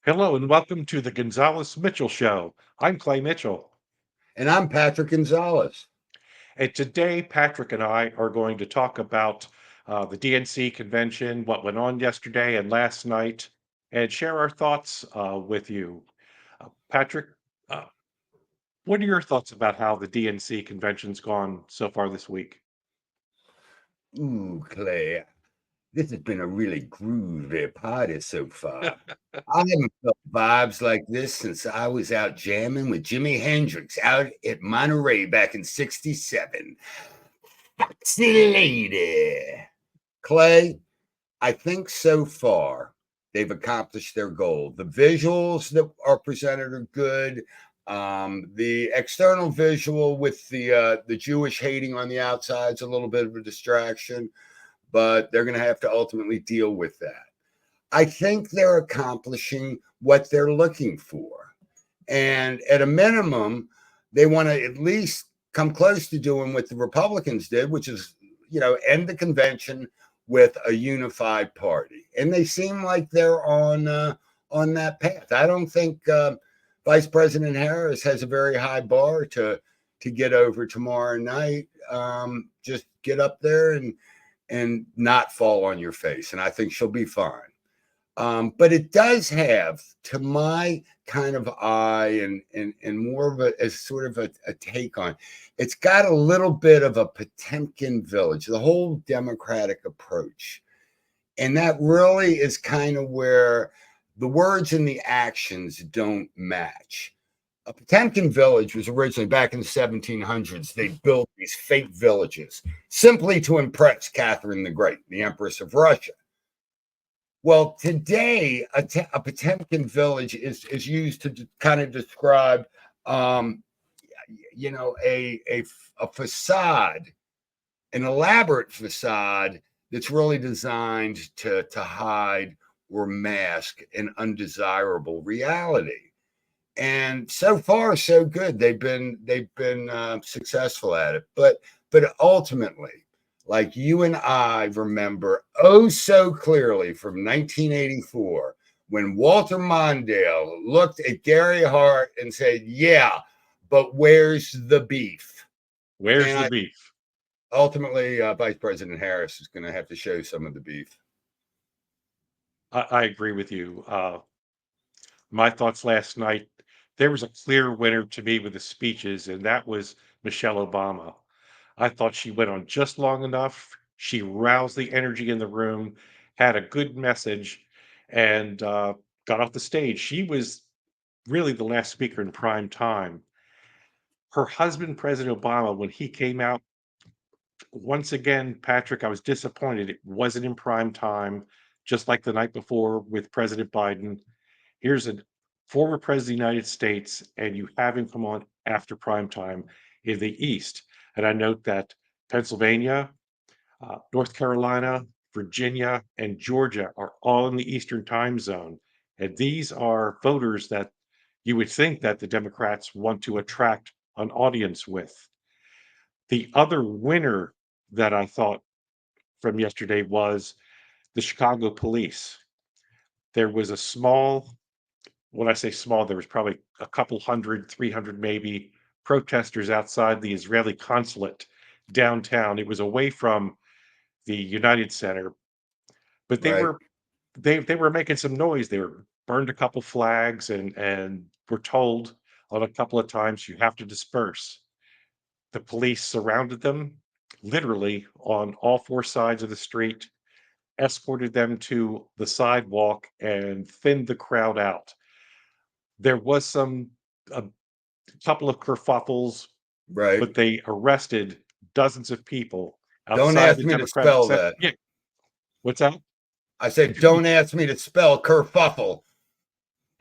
Hello and welcome to the Gonzales Mitchell Show. I'm Clay Mitchell. And I'm Patrick Gonzales. And today, Patrick and I are going to talk about the DNC convention, what went on yesterday and last night, and share our thoughts with you. Patrick, uh, what are your thoughts about how the DNC convention's gone so far this week? Ooh, Clay, this has been a really groovy party so far. I haven't felt vibes like this since I was out jamming with Jimi Hendrix out at Monterey back in '67. Foxy lady. Clay, I think so far they've accomplished their goal. The visuals that are presented are good. The external visual with the Jewish hating on the outside is a little bit of a distraction, but they're going to have to ultimately deal with that. I think they're accomplishing what they're looking for, and at a minimum, they want to at least come close to doing what the Republicans did, which is end the convention with a unified party, and they seem like they're on that path. I don't think Vice President Harris has a very high bar to get over tomorrow night. Just get up there and not fall on your face, and I think she'll be fine. But it does have, to my kind of eye and more of a as sort of a take on, it's got a little bit of a Potemkin village, the whole democratic approach. And that really is kind of where the words and the actions don't match. A Potemkin village was originally back in the 1700s. They built these fake villages simply to impress Catherine the Great, the Empress of Russia. Well, today, a Potemkin village is used to kind of describe, um, a facade, an elaborate facade that's really designed to hide or mask an undesirable reality. And so far, so good. They've been successful at it, but ultimately, like you and I remember oh so clearly from 1984, when Walter Mondale looked at Gary Hart and said, "Yeah, but where's the beef?" Where's And the I beef? ultimately, Vice President Harris is going to have to show some of the beef. I agree with you. My thoughts last night, there was a clear winner to me with the speeches, and that was Michelle Obama. I thought she went on just long enough. She roused the energy in the room, had a good message, and got off the stage. She was really the last speaker in prime time. Her husband, President Obama, when he came out, once again, Patrick, I was disappointed. It wasn't in prime time, just like the night before with President Biden. Here's a former president of the United States, and you have him come on after prime time in the East. And I note that Pennsylvania, North Carolina, Virginia, and Georgia are all in the Eastern time zone. And these are voters that you would think that the Democrats want to attract an audience with. The other winner that I thought from yesterday was the Chicago police. There was a small, when I say small, there was probably a couple hundred, 300 maybe, protesters outside the Israeli consulate downtown. It was away from the United Center, but they Right. were they were making some noise. They were burned a couple flags and were told on a couple of times you have to disperse. The police surrounded them literally on all four sides of the street, escorted them to the sidewalk and thinned the crowd out. There was a couple of kerfuffles, Right. but they arrested dozens of people Don't outside ask the me to Democratic spell Center. that. Yeah, what's that? I said, don't ask me to spell kerfuffle.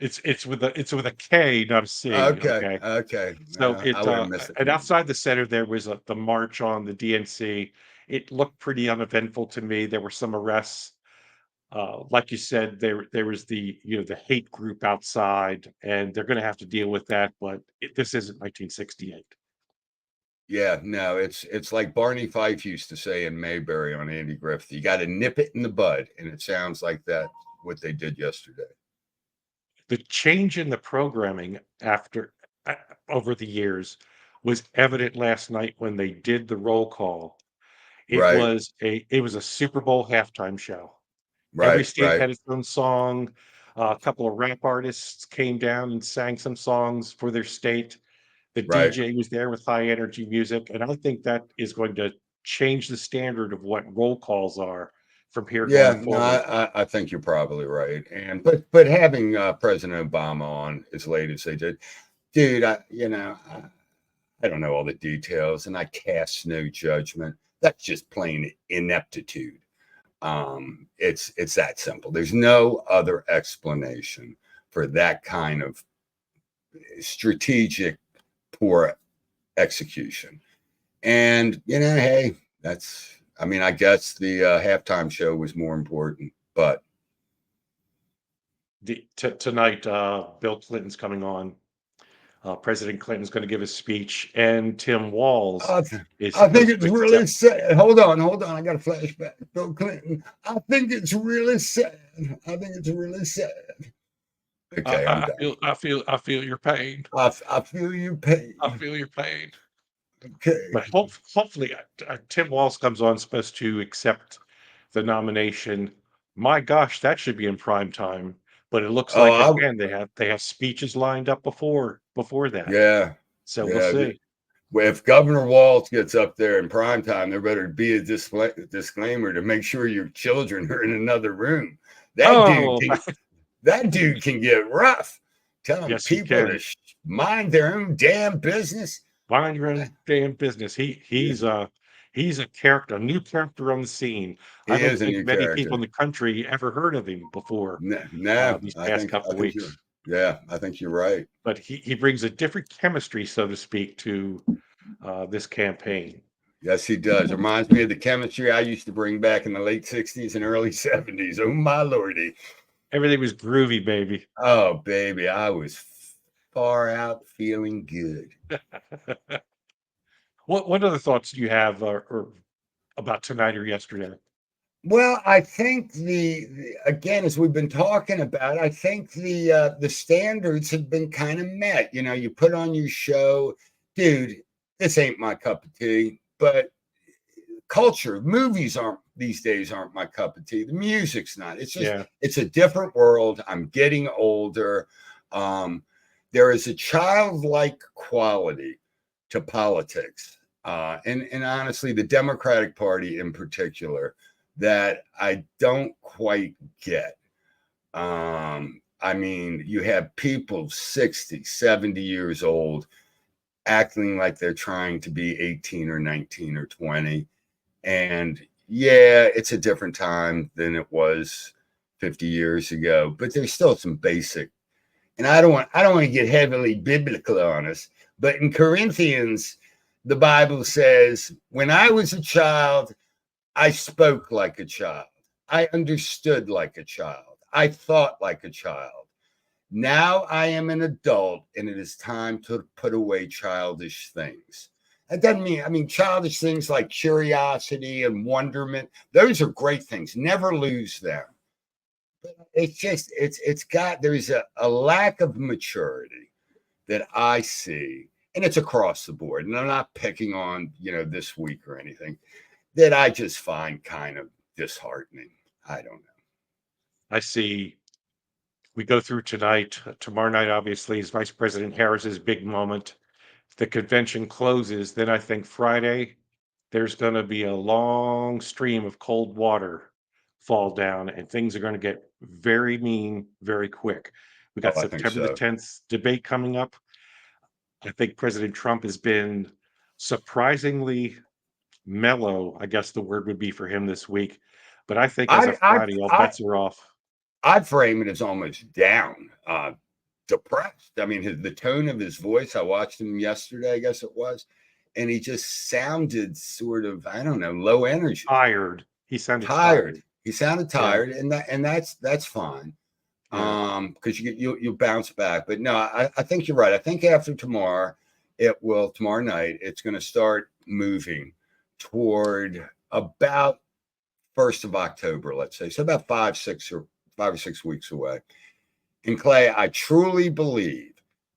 It's with a K, not a C. Okay. Okay, Okay. so I it would have missed it. and outside the center there was the march on the DNC. It looked pretty uneventful to me. There were some arrests. Like you said, there was the hate group outside, and they're going to have to deal with that. But this isn't 1968. Yeah, no, it's like Barney Fife used to say in Mayberry on Andy Griffith. You got to nip it in the bud, and it sounds like that what they did yesterday. The change in the programming after uh, over the years was evident last night when they did the roll call. Right, It was a Super Bowl halftime show. Every right, state right, had its own song. A couple of rap artists came down and sang some songs for their state. The right. DJ was there with high energy music, and I think that is going to change the standard of what roll calls are from here going Yeah, no, forward. I think you're probably right. And but having President Obama on as late as they did, dude, I don't know all the details, and I cast no judgment. That's just plain ineptitude. It's that simple. There's no other explanation for that kind of strategic poor execution. And hey, that's. I mean, I guess the halftime show was more important, but Tonight, Bill Clinton's coming on. President Clinton's going to give a speech, and Tim Walz I, is I think supposed it's to really accept. sad. Hold on. I got a flashback. Bill Clinton. I think it's really sad. I think it's really sad. Okay, I'm done. I feel your pain. I feel your I pain. feel your pain. Okay. But hopefully, Tim Walz comes on supposed to accept the nomination. My gosh, that should be in prime time. But it looks Oh, like again they have speeches lined up before that. yeah, So we'll yeah. see. Well, if Governor Walz gets up there in prime time, there better be a disclaimer to make sure your children are in another room. That dude Oh, can that dude can get rough. Telling yes, he people can. to mind their own damn business. Mind your own damn business. Yeah, He's a character, a new character on the scene. I he don't is a think new many people in character. the country ever heard of him before No, no, these past I couple think you're, weeks. yeah, I think you're right. But he brings a different chemistry, so to speak, to this campaign. Yes, he does. Reminds me of the chemistry I used to bring back in the late 60s and early 70s. Oh, my lordy. Everything was groovy, baby. Oh, baby. I was far out feeling good. What other thoughts do you have or about tonight or yesterday? Well, I think again, as we've been talking about, I think the standards have been kind of met. You put on your show, dude. This ain't my cup of tea, but culture, movies aren't these days aren't my cup of tea. The music's not. It's just Yeah, it's a different world. I'm getting older. Um, there is a childlike quality to politics, and honestly, the Democratic Party in particular, that I don't quite get. I mean, you have people 60, 70 years old acting like they're trying to be 18 or 19 or 20. And yeah, it's a different time than it was 50 years ago, but there's still some basic. And I don't want to get heavily biblical on us, but in Corinthians, the Bible says, when I was a child, I spoke like a child. I understood like a child. I thought like a child. Now I am an adult and it is time to put away childish things. That doesn't mean, I mean, childish things like curiosity and wonderment, those are great things. Never lose them. But there's a lack of maturity that I see, and it's across the board. And I'm not picking on, this week or anything, that I just find kind of disheartening. I don't know. I see. We go through tonight. Tomorrow night, obviously, is Vice President Harris's big moment. If the convention closes, then I think Friday there's going to be a long stream of cold water fall down, and things are going to get very mean very quick. We Oh, got I think September the so. 10th debate coming up. I think President Trump has been surprisingly mellow, I guess the word would be for him this week. But I think as I of I Friday, all I bets are off. I frame it as almost down, depressed. I mean, the tone of his voice. I watched him yesterday, I guess it was, and he just sounded sort of, I don't know, low energy, Tired. He sounded tired. tired. He sounded Yeah, tired, and that's fine. yeah. Because you'll bounce back. But no, I think you're right. I think after tomorrow, tomorrow night, it's going to start moving toward about 1st of October, let's say. So about 5 or 6 weeks away. And Clay, I truly believe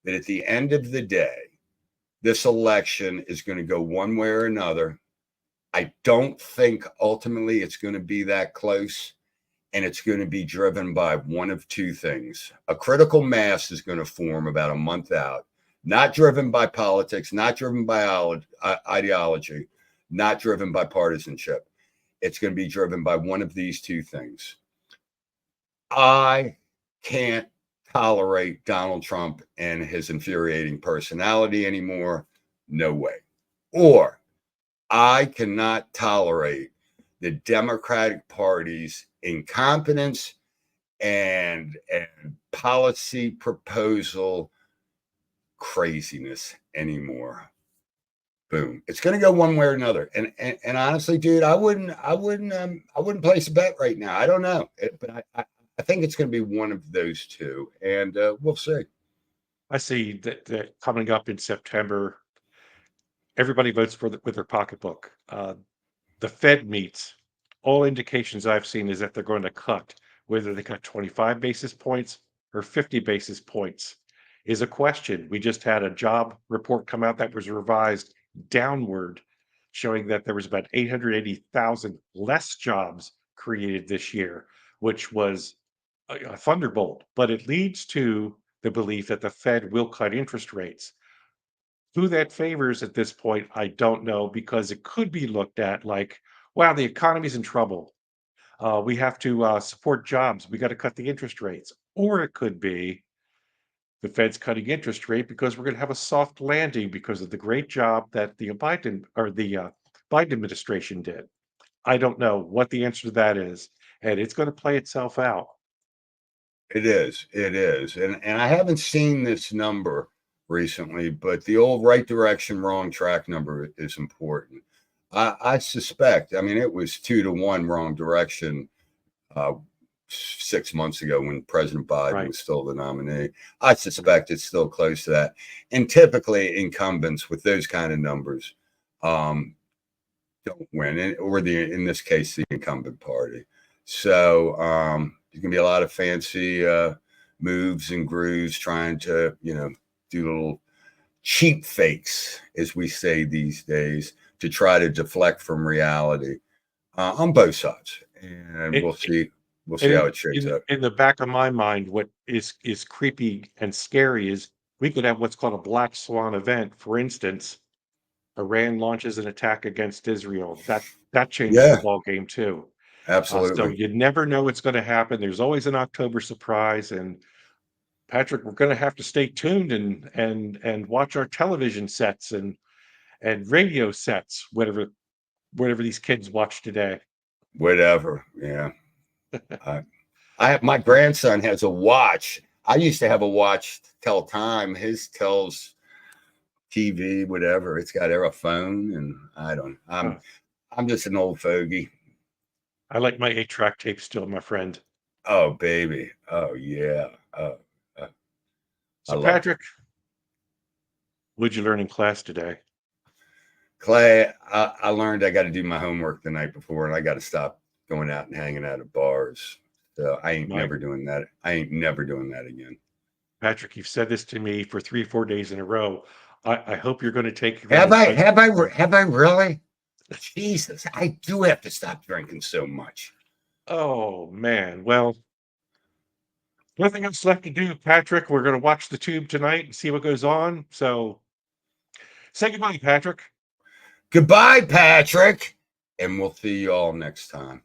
that at the end of the day, this election is going to go one way or another. I don't think ultimately it's going to be that close, and it's going to be driven by one of two things. A critical mass is going to form about a month out, not driven by politics, not driven by ideology, not driven by partisanship. It's going to be driven by one of these two things. I can't tolerate Donald Trump and his infuriating personality anymore. No way. Or I cannot tolerate the Democratic Party's incompetence and policy proposal craziness anymore. Boom. It's going to go one way or another. And honestly, dude, I wouldn't place a bet right now. I don't know, but I think it's going to be one of those two, and we'll see. I see that coming up in September, everybody votes with their pocketbook. The Fed meets. All indications I've seen is that they're going to cut. Whether they cut 25 basis points or 50 basis points is a question. We just had a job report come out that was revised downward, showing that there was about 880,000 less jobs created this year, which was a thunderbolt. But it leads to the belief that the Fed will cut interest rates. Who that favors at this point, I don't know, because it could be looked at like, wow, the economy's in trouble. We have to support jobs. We got to cut the interest rates. Or it could be the Fed's cutting interest rate because we're going to have a soft landing because of the great job that the Biden administration did. I don't know what the answer to that is, and it's going to play itself out. It is, and I haven't seen this number recently, but the old right direction, wrong track number is important. I suspect. I mean, it was 2-1 wrong direction 6 months ago when President Biden Right. was still the nominee. I suspect it's still close to that. And typically, incumbents with those kind of numbers don't win, in this case, the incumbent party. So there's gonna be a lot of fancy moves and grooves trying to, do little cheap fakes, as we say these days, to try to deflect from reality on both sides. And It, we'll see. We'll and see how it shapes up. in the back of my mind, what is creepy and scary is we could have what's called a black swan event. For instance, Iran launches an attack against Israel. That changes the Yeah, ball game too. So absolutely. you never know what's going to happen. There's always an October surprise, and Patrick, we're going to have to stay tuned and watch our television sets and radio sets, whatever these kids watch today. Whatever. Yeah. I have my grandson has a watch. I used to have a watch to tell time. His tells TV, whatever. It's got a phone, and I'm just an old fogey. I like my 8-track tape still, my friend. Oh baby. Oh yeah. I So love it. Patrick, what'd you learn in class today? Clay, I learned I got to do my homework the night before, and I got to stop going out and hanging out at bars. So I ain't My never doing that. I ain't never doing that again. Patrick, you've said this to me for 3, 4 days in a row. I hope you're going to take that Have I? advice. Have I really? Jesus, I do have to stop drinking so much. Oh man. Well, nothing else left to do, Patrick. We're going to watch the tube tonight and see what goes on. So say goodbye, Patrick. Goodbye, Patrick, and we'll see you all next time.